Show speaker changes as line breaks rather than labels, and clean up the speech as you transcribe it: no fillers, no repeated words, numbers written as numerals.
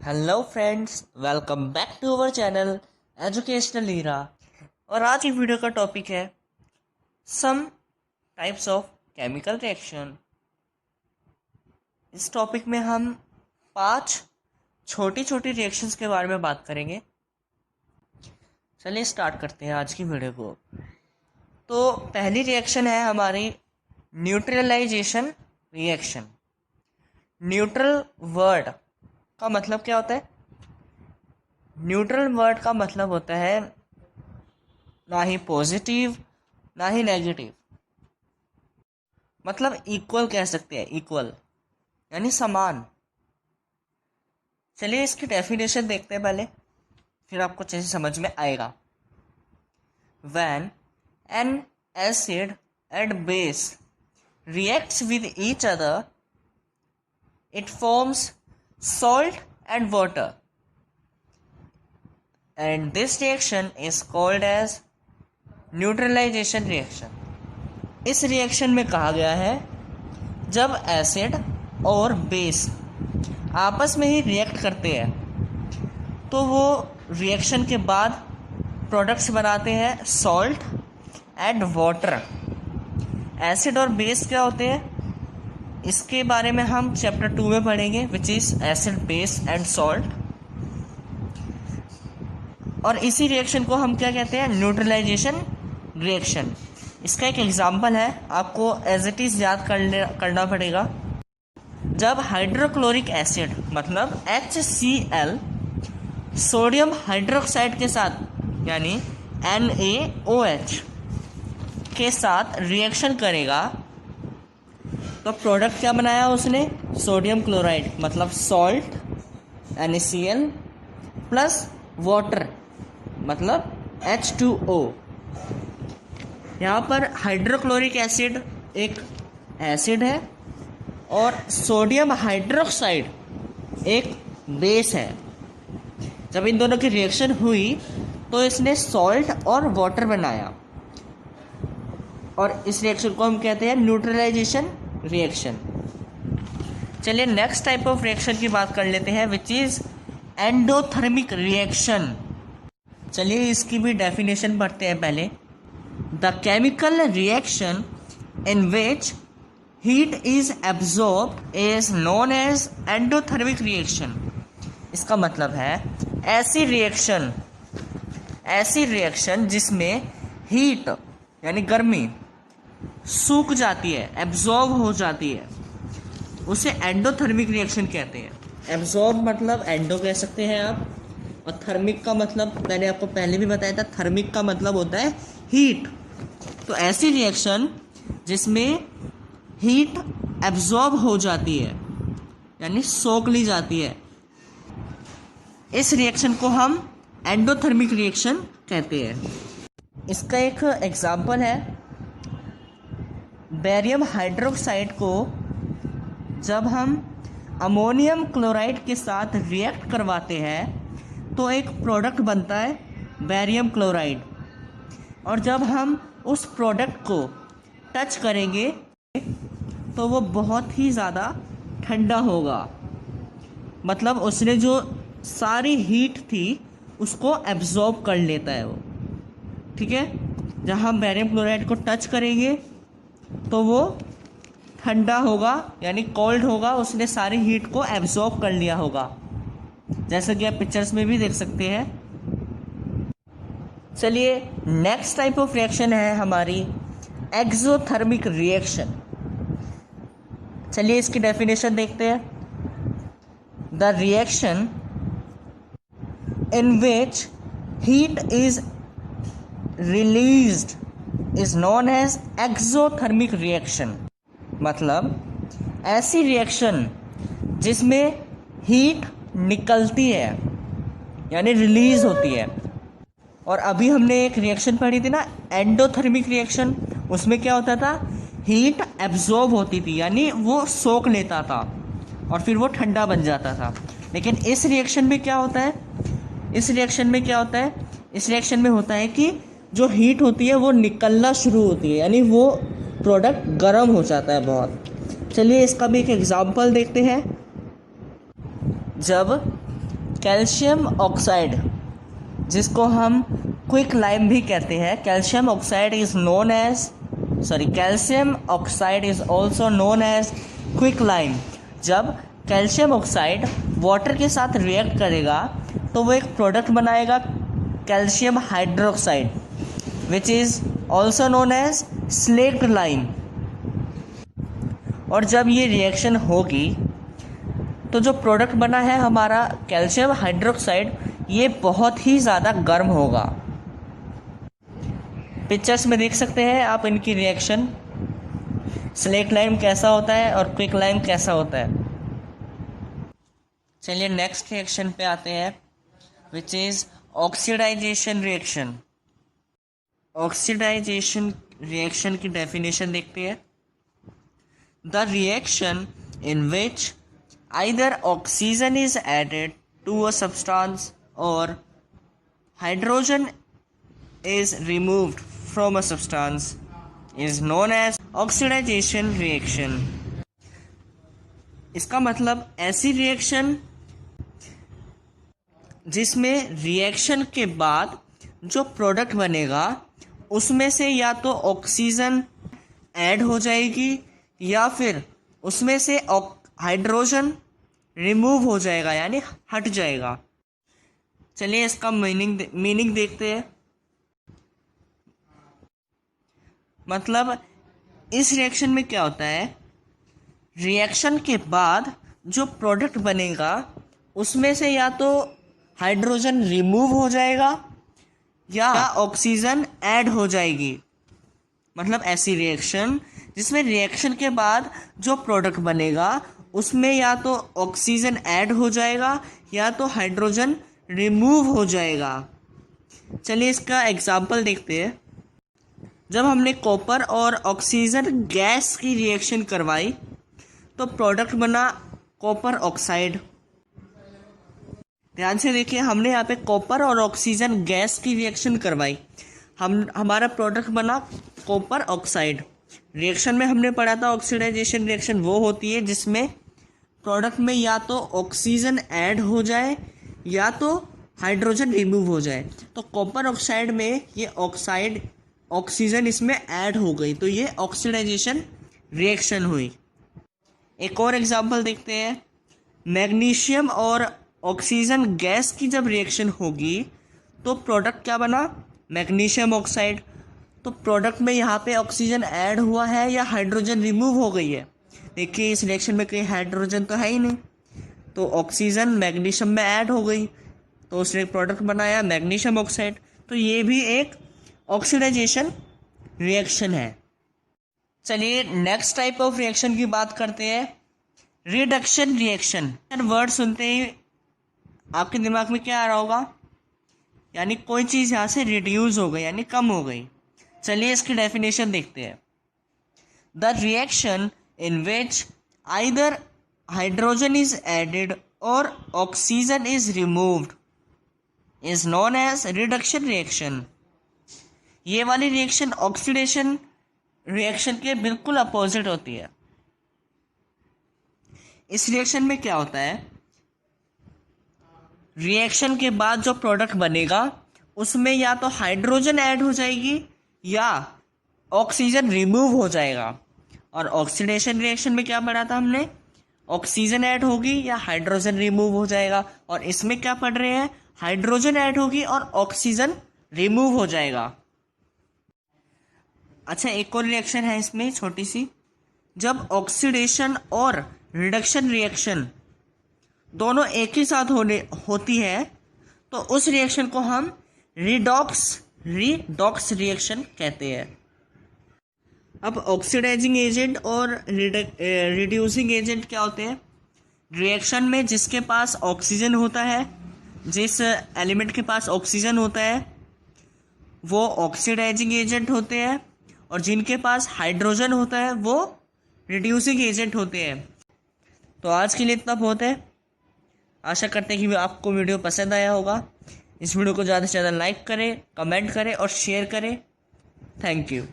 Hello friends, welcome back to our channel educational Heera. और आज की वीडियो का टॉपिक है some types of chemical reaction. इस टॉपिक में हम 5 छोटी छोटी रिएक्शंस के बारे में बात करेंगे। चलिए स्टार्ट करते हैं आज की वीडियो को। तो पहली रिएक्शन है हमारी न्यूट्रलाइजेशन रिएक्शन। न्यूट्रल वर्ड का मतलब क्या होता है? न्यूट्रल वर्ड का मतलब होता है ना ही पॉजिटिव ना ही नेगेटिव, मतलब इक्वल कह सकते हैं, इक्वल यानी समान। चलिए इसकी डेफिनेशन देखते हैं पहले, फिर आपको अच्छे से समझ में आएगा। When an acid and base reacts with each other, it forms salt and water, and this reaction is called as neutralization reaction. इस रिएक्शन में कहा गया है जब एसिड और बेस आपस में ही रिएक्ट करते हैं तो वो रिएक्शन के बाद प्रोडक्ट्स बनाते हैं सॉल्ट एंड वाटर। एसिड और बेस क्या होते हैं इसके बारे में हम चैप्टर 2 में पढ़ेंगे, which is acid base and salt. और इसी रिएक्शन को हम क्या कहते हैं? Neutralisation reaction. इसका एक एग्जांपल है, आपको एज इट इज याद करना पड़ेगा। जब हाइड्रोक्लोरिक एसिड मतलब HCl सोडियम हाइड्रोक्साइड के साथ यानी NaOH के साथ रिएक्शन करेगा तो प्रोडक्ट क्या बनाया उसने? सोडियम क्लोराइड मतलब सॉल्ट NaCl प्लस वाटर मतलब H2O। यहाँ पर हाइड्रोक्लोरिक एसिड एक एसिड है और सोडियम हाइड्रोक्साइड एक बेस है। जब इन दोनों की रिएक्शन हुई तो इसने सॉल्ट और वाटर बनाया और इस रिएक्शन को हम कहते हैं न्यूट्रलाइजेशन रिएक्शन। चलिए नेक्स्ट टाइप ऑफ रिएक्शन की बात कर लेते हैं, विच इज एंडोथर्मिक रिएक्शन। चलिए इसकी भी डेफिनेशन पढ़ते हैं पहले। The chemical reaction in which heat is absorbed is known as endothermic reaction. इसका मतलब है ऐसी रिएक्शन जिसमें हीट यानी गर्मी सूख जाती है, एब्जॉर्ब हो जाती है, उसे एंडोथर्मिक रिएक्शन कहते हैं। एब्जॉर्ब मतलब एंडो कह सकते हैं आप, और थर्मिक का मतलब मैंने आपको पहले भी बताया था, थर्मिक का मतलब होता है हीट। तो ऐसी रिएक्शन जिसमें हीट एब्जॉर्ब हो जाती है यानी सोख ली जाती है, इस रिएक्शन को हम एंडोथर्मिक रिएक्शन कहते हैं। इसका एक एग्जाम्पल है, बेरियम हाइड्रोक्साइड को जब हम अमोनियम क्लोराइड के साथ रिएक्ट करवाते हैं तो एक प्रोडक्ट बनता है बेरियम क्लोराइड, और जब हम उस प्रोडक्ट को टच करेंगे तो वो बहुत ही ज़्यादा ठंडा होगा, मतलब उसने जो सारी हीट थी उसको एब्जॉर्ब कर लेता है वो। ठीक है, जब हम बेरियम क्लोराइड को टच करेंगे तो वो ठंडा होगा यानी कोल्ड होगा, उसने सारी हीट को एब्जॉर्ब कर लिया होगा, जैसे कि आप पिक्चर्स में भी देख सकते हैं। चलिए नेक्स्ट टाइप ऑफ रिएक्शन है हमारी एक्सोथर्मिक रिएक्शन। चलिए इसकी डेफिनेशन देखते हैं। The reaction in which heat is released is known as exothermic reaction. मतलब ऐसी रिएक्शन जिसमें हीट निकलती है यानी रिलीज होती है। और अभी हमने एक रिएक्शन पढ़ी थी ना, एंडोथर्मिक रिएक्शन, उसमें क्या होता था? हीट एब्जॉर्ब होती थी यानी वो सोख लेता था और फिर वो ठंडा बन जाता था। लेकिन इस रिएक्शन में क्या होता है? इस रिएक्शन में होता है कि जो हीट होती है वो निकलना शुरू होती है यानी वो प्रोडक्ट गर्म हो जाता है बहुत। चलिए इसका भी एक एग्जांपल देखते हैं। जब कैल्शियम ऑक्साइड, जिसको हम क्विक लाइम भी कहते हैं, calcium oxide is known as calcium oxide is also known as quick lime. जब कैल्शियम ऑक्साइड वाटर के साथ रिएक्ट करेगा तो वो एक प्रोडक्ट बनाएगा, calcium hydroxide, which is also known as slaked lime. और जब ये रिएक्शन होगी तो जो प्रोडक्ट बना है हमारा कैल्शियम हाइड्रोक्साइड, ये बहुत ही ज़्यादा गर्म होगा। पिक्चर्स में देख सकते हैं आप इनकी रिएक्शन, स्लेक्ट लाइम कैसा होता है और क्विक लाइम कैसा होता है। चलिए नेक्स्ट रिएक्शन पे आते हैं, which is oxidisation reaction. Oxidisation reaction की डेफिनेशन देखते हैं। The reaction in which either oxygen is added to a substance or hydrogen is removed from a substance is known as oxidation reaction। इसका मतलब ऐसी reaction जिसमें reaction के बाद जो प्रोडक्ट बनेगा उसमें से या तो ऑक्सीजन ऐड हो जाएगी या फिर उसमें से हाइड्रोजन रिमूव हो जाएगा, यानी हट जाएगा। चलिए इसका मीनिंग देखते हैं। मतलब इस रिएक्शन में क्या होता है, रिएक्शन के बाद जो प्रोडक्ट बनेगा उसमें से या तो हाइड्रोजन रिमूव हो जाएगा या ऑक्सीजन ऐड हो जाएगी। मतलब ऐसी रिएक्शन जिसमें रिएक्शन के बाद जो प्रोडक्ट बनेगा उसमें या तो ऑक्सीजन ऐड हो जाएगा या तो हाइड्रोजन रिमूव हो जाएगा। चलिए इसका एग्जाम्पल देखते हैं। जब हमने कॉपर और ऑक्सीजन गैस की रिएक्शन करवाई तो प्रोडक्ट बना कॉपर ऑक्साइड। ध्यान से देखिए, हमने यहाँ पे कॉपर और ऑक्सीजन गैस की रिएक्शन करवाई, हमारा प्रोडक्ट बना कॉपर ऑक्साइड। रिएक्शन में हमने पढ़ा था ऑक्सीडाइजेशन रिएक्शन वो होती है जिसमें प्रोडक्ट में या तो ऑक्सीजन ऐड हो जाए या तो हाइड्रोजन रिमूव हो जाए। तो कॉपर ऑक्साइड में ये ऑक्सीजन इसमें ऐड हो गई, तो ये ऑक्सीडाइजेशन रिएक्शन हुई। एक और एग्जांपल देखते हैं। मैग्नीशियम और ऑक्सीजन गैस की जब रिएक्शन होगी तो प्रोडक्ट क्या बना, मैग्नीशियम ऑक्साइड। तो प्रोडक्ट में यहाँ पे ऑक्सीजन ऐड हुआ है या हाइड्रोजन रिमूव हो गई है। देखिए इस रिएक्शन में कहीं हाइड्रोजन तो है ही नहीं, तो ऑक्सीजन मैग्नीशियम में ऐड हो गई तो उसने प्रोडक्ट बनाया मैग्नीशियम ऑक्साइड। तो ये भी एक ऑक्सीडाइजेशन रिएक्शन है। चलिए नेक्स्ट टाइप ऑफ रिएक्शन की बात करते हैं, रिडक्शन रिएक्शन। वर्ड सुनते ही आपके दिमाग में क्या आ रहा होगा, यानी कोई चीज़ यहाँ से रिड्यूस हो गई यानी कम हो गई। चलिए इसकी डेफिनेशन देखते हैं। The reaction in which either hydrogen is added or oxygen is removed is known as reduction reaction. ये वाली रिएक्शन ऑक्सीडेशन रिएक्शन के बिल्कुल अपोजिट होती है। इस रिएक्शन में क्या होता है, रिएक्शन के बाद जो प्रोडक्ट बनेगा उसमें या तो हाइड्रोजन ऐड हो जाएगी या ऑक्सीजन रिमूव हो जाएगा। और ऑक्सीडेशन रिएक्शन में क्या पढ़ा था हमने, ऑक्सीजन ऐड होगी या हाइड्रोजन रिमूव हो जाएगा। और इसमें क्या पढ़ रहे हैं, हाइड्रोजन ऐड होगी और ऑक्सीजन रिमूव हो जाएगा। अच्छा एक और रिएक्शन है इसमें छोटी सी, जब ऑक्सीडेशन और रिडक्शन रिएक्शन दोनों एक ही साथ होती है तो उस रिएक्शन को हम रिडॉक्स रिएक्शन कहते हैं। अब ऑक्सीडाइजिंग एजेंट और रिड्यूसिंग एजेंट क्या होते हैं, रिएक्शन में जिसके पास ऑक्सीजन होता है, जिस एलिमेंट के पास ऑक्सीजन होता है वो ऑक्सीडाइजिंग एजेंट होते हैं, और जिनके पास हाइड्रोजन होता है वो रिड्यूसिंग एजेंट होते हैं। तो आज के लिए इतना बहुत है। आशा करते हैं कि आपको वीडियो पसंद आया होगा। इस वीडियो को ज़्यादा से ज़्यादा लाइक करें, कमेंट करें और शेयर करें। Thank you.